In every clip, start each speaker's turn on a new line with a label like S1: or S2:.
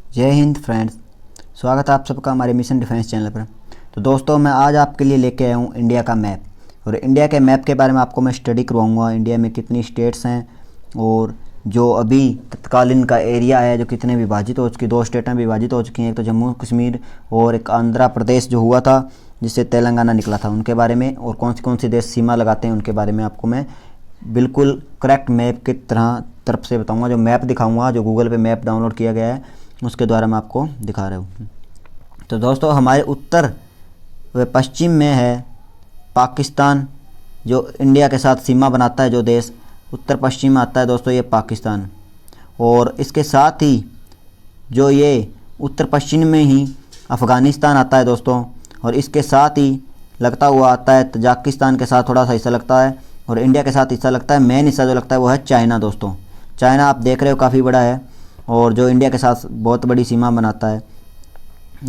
S1: जय हिंद फ्रेंड्स, स्वागत है आप सबका हमारे मिशन डिफेंस चैनल पर। तो दोस्तों, मैं आज आपके लिए लेके आया हूँ इंडिया का मैप। और इंडिया के मैप के बारे में आपको मैं स्टडी करवाऊँगा। इंडिया में कितनी स्टेट्स हैं और जो अभी तत्कालीन का एरिया है जो कितने विभाजित हो चुकी, 2 स्टेटें विभाजित हो चुकी हैं, एक तो जम्मू कश्मीर और एक आंध्र प्रदेश जो हुआ था जिससे तेलंगाना निकला था, उनके बारे में, और कौन सी देश सीमा लगाते हैं उनके बारे में आपको मैं बिल्कुल करेक्ट मैप की तरफ से बताऊँगा। जो मैप दिखाऊँगा, जो गूगल पे मैप डाउनलोड किया गया है उसके द्वारा मैं आपको दिखा रहा हूँ। तो दोस्तों, हमारे उत्तर व पश्चिम में है पाकिस्तान, जो इंडिया के साथ सीमा बनाता है। जो देश उत्तर पश्चिम में आता है दोस्तों, ये पाकिस्तान। और इसके साथ ही जो ये उत्तर पश्चिम में ही अफ़गानिस्तान आता है दोस्तों। और इसके साथ ही लगता हुआ आता है तजाकिस्तान के साथ थोड़ा सा हिस्सा लगता है, और इंडिया के साथ हिस्सा लगता है। मेन हिस्सा जो लगता है वो है चाइना दोस्तों। चाइना आप देख रहे हो काफ़ी बड़ा है और जो इंडिया के साथ बहुत बड़ी सीमा बनाता है।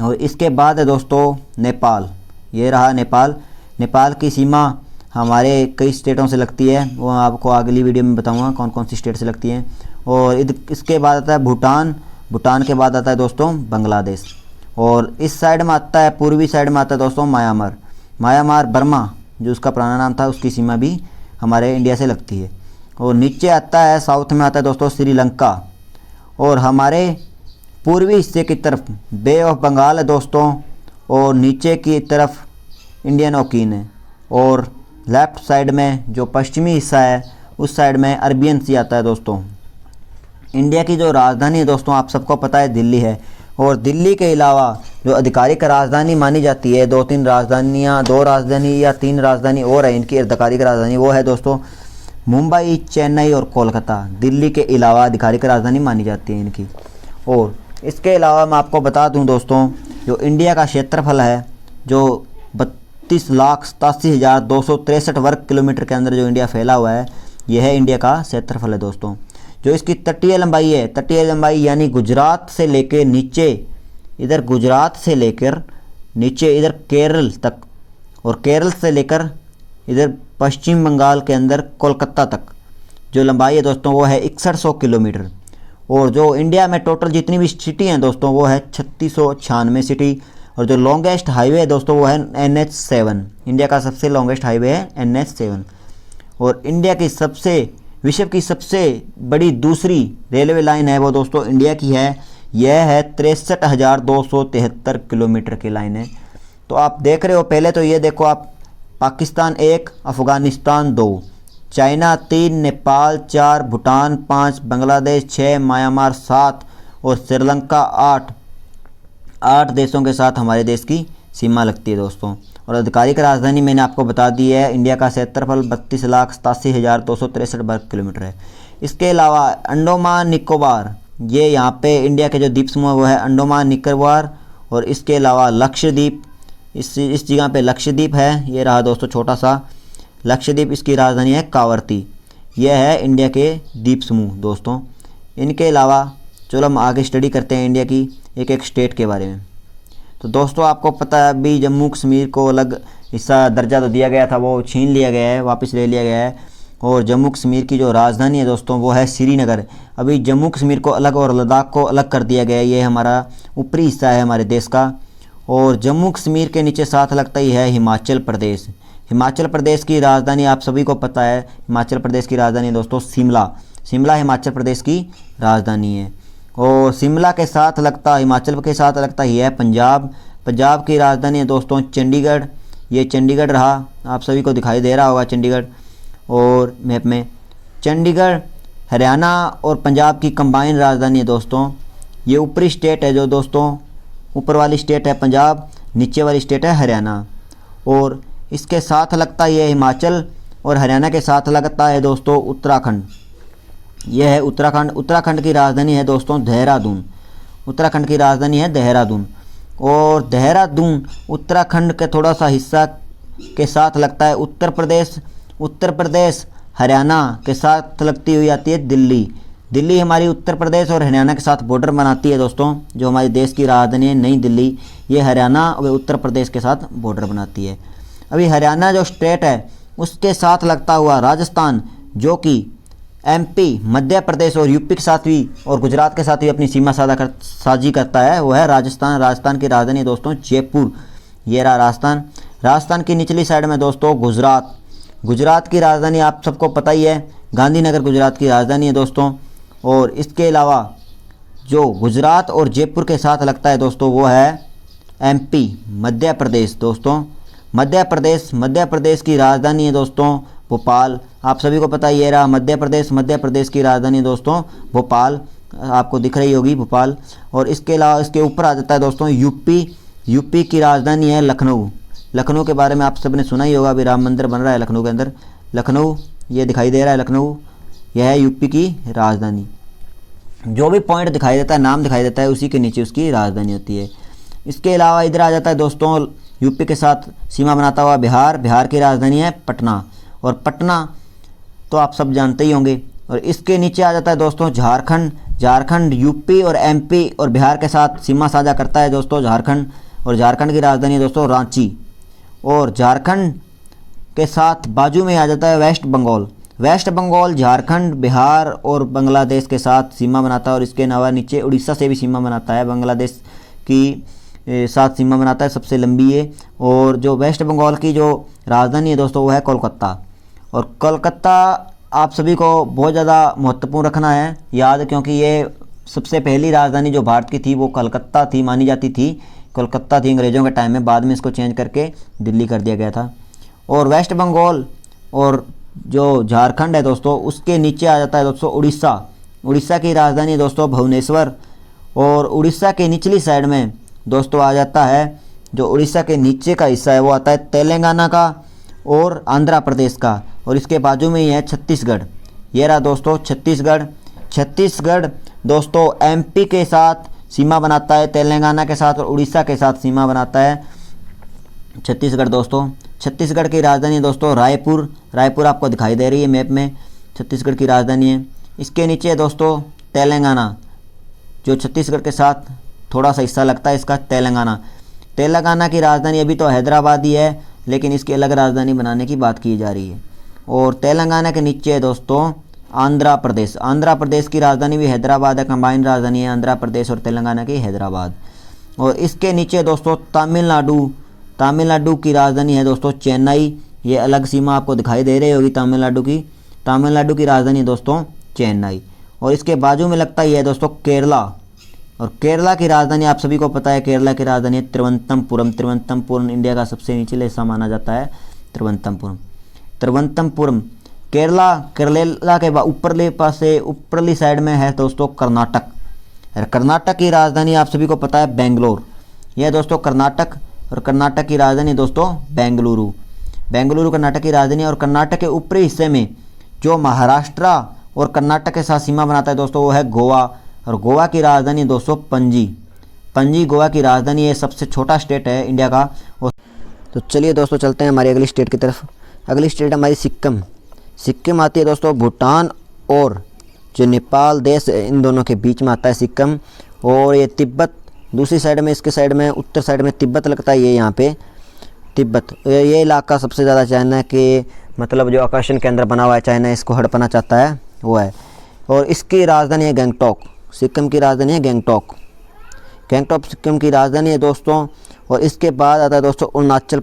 S1: और इसके बाद है दोस्तों नेपाल। ये रहा नेपाल। नेपाल की सीमा हमारे कई स्टेटों से लगती है, वो आपको अगली वीडियो में बताऊंगा कौन कौन सी स्टेट से लगती हैं। और इसके बाद आता है भूटान। भूटान के बाद आता है दोस्तों बांग्लादेश। और इस साइड में आता है, पूर्वी साइड में आता है दोस्तों म्यांमार। म्यांमार बर्मा जो उसका पुराना नाम था, उसकी सीमा भी हमारे इंडिया से लगती है। और नीचे आता है, साउथ में आता है दोस्तों श्रीलंका। और हमारे पूर्वी हिस्से की तरफ बे ऑफ बंगाल है दोस्तों, और नीचे की तरफ इंडियन ओकीन है। और लेफ़्ट साइड में जो पश्चिमी हिस्सा है उस साइड में अरबियन सी आता है दोस्तों। इंडिया की जो राजधानी है दोस्तों, आप सबको पता है दिल्ली है। और दिल्ली के अलावा जो आधिकारिक राजधानी मानी जाती है, 2 राजधानी या 3 राजधानी और है इनकी आधिकारिक राजधानी, वो है दोस्तों मुंबई, चेन्नई और कोलकाता। दिल्ली के अलावा आधिकारिक राजधानी मानी जाती है इनकी। और इसके अलावा मैं आपको बता दूं दोस्तों, जो इंडिया का क्षेत्रफल है जो 32,87,263 वर्ग किलोमीटर के अंदर जो इंडिया फैला हुआ है, यह है इंडिया का क्षेत्रफल है दोस्तों। जो इसकी तटीय लंबाई है, तटीय लंबाई यानी गुजरात से लेकर नीचे, इधर गुजरात से लेकर नीचे इधर केरल तक, और केरल से लेकर इधर पश्चिम बंगाल के अंदर कोलकाता तक जो लंबाई है दोस्तों वो है 6100 किलोमीटर। और जो इंडिया में टोटल जितनी भी सिटी हैं दोस्तों वो है 3696 सिटी। और जो लॉन्गेस्ट हाईवे है दोस्तों वो है NH7। इंडिया का सबसे लॉन्गेस्ट हाईवे है NH7। और इंडिया की विश्व की सबसे बड़ी दूसरी रेलवे लाइन है वो दोस्तों इंडिया की है, यह है 63,273 किलोमीटर की लाइन है। तो आप देख रहे हो, पहले तो ये देखो आप, पाकिस्तान 1, अफ़गानिस्तान 2, चाइना 3, नेपाल 4, भूटान 5, बांग्लादेश 6, म्यांमार 7 और श्रीलंका 8 देशों के साथ हमारे देश की सीमा लगती है दोस्तों। और आधिकारिक राजधानी मैंने आपको बता दी है, इंडिया का क्षेत्रफल 32,87,263 वर्ग किलोमीटर है। इसके अलावा अंडमान निकोबार, ये यहाँ पे इंडिया के जो द्वीप समूह वो है अंडमान निकोबार। और इसके अलावा लक्षद्वीप, इस जगह पे लक्षद्वीप है, ये रहा दोस्तों छोटा सा लक्षद्वीप। इसकी राजधानी है कावरती। यह है इंडिया के द्वीप समूह दोस्तों। इनके अलावा चलो हम आगे स्टडी करते हैं इंडिया की एक एक स्टेट के बारे में। तो दोस्तों, आपको पता है अभी जम्मू कश्मीर को अलग हिस्सा दर्जा तो दिया गया था, वो छीन लिया गया है, वापस ले लिया गया है। और जम्मू कश्मीर की जो राजधानी है दोस्तों वो है श्रीनगर। अभी जम्मू कश्मीर को अलग और लद्दाख को अलग कर दिया गया है। ये हमारा ऊपरी हिस्सा है हमारे देश का। और जम्मू कश्मीर के नीचे साथ लगता ही है हिमाचल प्रदेश। हिमाचल प्रदेश की राजधानी आप सभी को पता है, हिमाचल प्रदेश की राजधानी दोस्तों शिमला। शिमला हिमाचल प्रदेश की राजधानी है। और शिमला के साथ लगता, हिमाचल के साथ लगता ही है पंजाब। पंजाब की राजधानी है दोस्तों चंडीगढ़। ये चंडीगढ़ रहा, आप सभी को दिखाई दे रहा होगा चंडीगढ़ और मैप में। चंडीगढ़ हरियाणा और पंजाब की कंबाइन राजधानी है दोस्तों। ये ऊपरी स्टेट है जो दोस्तों, ऊपर वाली स्टेट है पंजाब, नीचे वाली स्टेट है हरियाणा। और इसके साथ लगता है हिमाचल, और हरियाणा के साथ लगता है दोस्तों उत्तराखंड। यह है उत्तराखंड। उत्तराखंड की राजधानी है दोस्तों देहरादून। उत्तराखंड की राजधानी है देहरादून। और देहरादून उत्तराखंड के थोड़ा सा हिस्सा के साथ लगता है उत्तर प्रदेश। उत्तर प्रदेश हरियाणा के साथ लगती हुई आती है दिल्ली। दिल्ली हमारी उत्तर प्रदेश और हरियाणा के साथ बॉर्डर बनाती है दोस्तों। जो हमारे देश की राजधानी है नई दिल्ली, ये हरियाणा और उत्तर प्रदेश के साथ बॉर्डर बनाती है। अभी हरियाणा जो स्टेट है उसके साथ लगता हुआ राजस्थान, जो कि एमपी, मध्य प्रदेश और यूपी के साथ भी और गुजरात के साथ भी अपनी सीमा साझी करता है, वो है राजस्थान। राजस्थान की राजधानी दोस्तों जयपुर। ये रहा राजस्थान। राजस्थान की निचली साइड में दोस्तों गुजरात। गुजरात की राजधानी आप सबको पता ही है, गांधीनगर गुजरात की राजधानी है दोस्तों। और इसके अलावा जो गुजरात और जयपुर के साथ लगता है दोस्तों वो है एमपी, मध्य प्रदेश दोस्तों। मध्य प्रदेश की राजधानी है दोस्तों भोपाल। आप सभी को पता ये रहा मध्य प्रदेश की राजधानी दोस्तों भोपाल, आपको दिख रही होगी भोपाल। और इसके अलावा इसके ऊपर आ जाता है दोस्तों यूपी की राजधानी है लखनऊ। लखनऊ के बारे में आप सबने सुना ही होगा, अभी राम मंदिर बन रहा है लखनऊ के अंदर। लखनऊ ये दिखाई दे रहा है लखनऊ, यह है यूपी की राजधानी। जो भी पॉइंट दिखाई देता है, नाम दिखाई देता है, उसी के नीचे उसकी राजधानी होती है। इसके अलावा इधर आ जाता है दोस्तों यूपी के साथ सीमा बनाता हुआ बिहार की राजधानी है पटना। और पटना तो आप सब जानते ही होंगे। और इसके नीचे आ जाता है दोस्तों झारखंड यूपी और एमपी और बिहार के साथ सीमा साझा करता है दोस्तों झारखंड। और झारखंड की राजधानी है दोस्तों रांची। और झारखंड के साथ बाजू में आ जाता है वेस्ट बंगाल झारखंड, बिहार और बांग्लादेश के साथ सीमा बनाता है। और इसके अलावा नीचे उड़ीसा से भी सीमा बनाता है, बांग्लादेश की साथ सीमा बनाता है, सबसे लंबी है। और जो वेस्ट बंगाल की जो राजधानी है दोस्तों वो है कोलकाता। और कोलकाता आप सभी को बहुत ज़्यादा महत्वपूर्ण रखना है याद, क्योंकि ये सबसे पहली राजधानी जो भारत की थी वो कलकत्ता थी, मानी जाती थी कोलकाता थी अंग्रेज़ों के टाइम में, बाद में इसको चेंज करके दिल्ली कर दिया गया था। और वेस्ट बंगाल और जो झारखंड है दोस्तों उसके नीचे आ जाता है दोस्तों उड़ीसा की राजधानी है दोस्तों भुवनेश्वर। और उड़ीसा के निचली साइड में दोस्तों आ जाता है, जो उड़ीसा के नीचे का हिस्सा है वो आता है तेलंगाना का और आंध्र प्रदेश का। और इसके बाजू में ही है छत्तीसगढ़। ये रहा दोस्तों छत्तीसगढ़ दोस्तों एमपी के साथ सीमा बनाता है, तेलंगाना के साथ और उड़ीसा के साथ सीमा बनाता है छत्तीसगढ़ दोस्तों। छत्तीसगढ़ की राजधानी दोस्तों रायपुर आपको दिखाई दे रही है मैप में, छत्तीसगढ़ की राजधानी है। इसके नीचे दोस्तों तेलंगाना, जो छत्तीसगढ़ के साथ थोड़ा सा हिस्सा लगता है इसका, तेलंगाना की राजधानी अभी तो हैदराबाद ही है, लेकिन इसकी अलग राजधानी बनाने की बात की जा रही है। और तेलंगाना के नीचे है दोस्तों आंध्र प्रदेश की राजधानी भी हैदराबाद है, कंबाइंड राजधानी है आंध्र प्रदेश और तेलंगाना की हैदराबाद। और इसके नीचे दोस्तों तमिलनाडु की राजधानी है दोस्तों चेन्नई। ये अलग सीमा आपको दिखाई दे रही होगी तमिलनाडु की राजधानी दोस्तों चेन्नई। और इसके बाजू में लगता ही है दोस्तों केरला। और केरला की राजधानी आप सभी को पता है, केरला की राजधानी है तिरुवनंतपुरम। इंडिया का सबसे निचले हिस्सा माना जाता है तिरुवनंतपुरम। केरला के ऊपरली साइड में है दोस्तों कर्नाटक की राजधानी आप सभी को पता है बेंगलोर। यह दोस्तों कर्नाटक, और कर्नाटक की राजधानी दोस्तों बेंगलुरु कर्नाटक की राजधानी। और कर्नाटक के ऊपरी हिस्से में जो महाराष्ट्र और कर्नाटक के साथ सीमा बनाता है दोस्तों वो है गोवा। और गोवा की राजधानी दोस्तों पणजी गोवा की राजधानी है, सबसे छोटा स्टेट है इंडिया का। तो चलिए दोस्तों चलते हैं हमारी अगली स्टेट की तरफ। अगली स्टेट हमारी सिक्किम आती है दोस्तों भूटान और जो नेपाल देश है इन दोनों के बीच में आता है सिक्किम। और ये तिब्बत दूसरी साइड में, इसके साइड में उत्तर साइड में तिब्बत लगता है। ये यहाँ पे तिब्बत, ये इलाका सबसे ज़्यादा चाइना के मतलब जो आकर्षण केंद्र बना हुआ है, चाइना इसको हड़पना चाहता है वो है। और इसकी राजधानी है गैंगटॉक। सिक्किम की राजधानी है गैंगटॉक सिक्किम की राजधानी है दोस्तों। और इसके बाद आता है दोस्तों अरुणाचल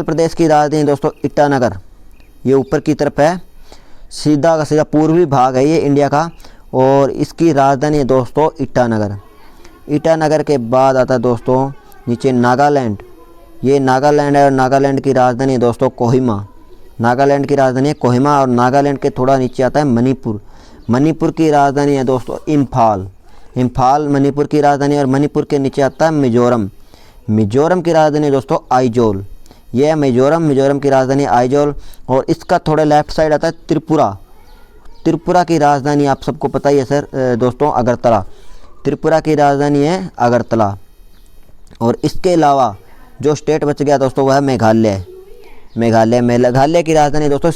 S1: प्रदेश की राजधानी दोस्तों ईटानगर। ये ऊपर की तरफ है, सीधा का सीधा पूर्वी भाग है ये इंडिया का। और इसकी राजधानी है दोस्तों ईटानगर के बाद आता है दोस्तों नीचे नागालैंड। ये नागालैंड है और नागालैंड की राजधानी है दोस्तों कोहिमा। नागालैंड की राजधानी है कोहिमा। और नागालैंड के थोड़ा नीचे आता है मणिपुर की राजधानी है दोस्तों इम्फाल मणिपुर की राजधानी। और मणिपुर के नीचे आता है मिजोरम की राजधानी है दोस्तों आइजोल। यह है मिजोरम की राजधानी आइजोल। और इसका थोड़ा लेफ्ट साइड आता है त्रिपुरा की राजधानी आप सबको पता ही है सर दोस्तों अगरतला। त्रिपुरा की राजधानी है अगरतला। और इसके अलावा जो स्टेट बच गया दोस्तों वह है मेघालय की राजधानी दोस्तों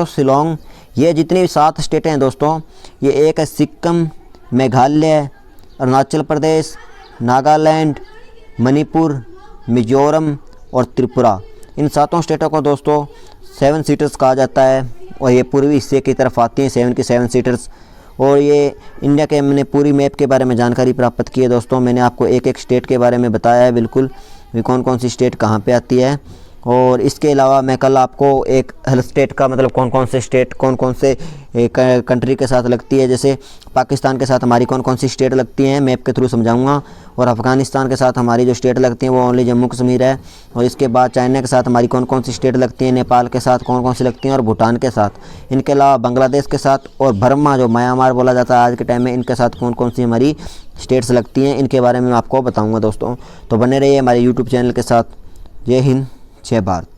S1: शिलोंग। ये जितनी भी 7 स्टेटें हैं दोस्तों, ये एक है सिक्किम, मेघालय, अरुणाचल प्रदेश, नागालैंड, मणिपुर, मिजोरम और त्रिपुरा। इन 7 स्टेटों को दोस्तों 7 सीटर्स कहा जाता है। और ये पूर्वी हिस्से की तरफ आती हैं 7 की 7 सीटर्स। और ये इंडिया के मैंने पूरी मैप के बारे में जानकारी प्राप्त की है दोस्तों। मैंने आपको एक एक स्टेट के बारे में बताया है बिल्कुल, भी कौन कौन सी स्टेट कहाँ पे आती है। और इसके अलावा मैं कल आपको एक हर स्टेट का मतलब कौन कौन से स्टेट कौन कौन से कंट्री के साथ लगती है, जैसे पाकिस्तान के साथ हमारी कौन कौन सी स्टेट लगती हैं मैप के थ्रू समझाऊंगा। और अफ़गानिस्तान के साथ हमारी जो स्टेट लगती हैं वो ओनली जम्मू कश्मीर है। और इसके बाद चाइना के साथ हमारी कौन कौन सी स्टेट लगती हैं, नेपाल के साथ कौन कौन सी लगती हैं और भूटान के साथ। इनके अलावा बांग्लादेश के साथ और बर्मा जो म्यांमार बोला जाता है आज के टाइम में, इनके साथ कौन कौन सी हमारी स्टेट्स लगती हैं, इनके बारे में मैं आपको बताऊँगा दोस्तों। तो बने रहिए हमारे यूट्यूब चैनल के साथ। जय हिंद, जय भारत।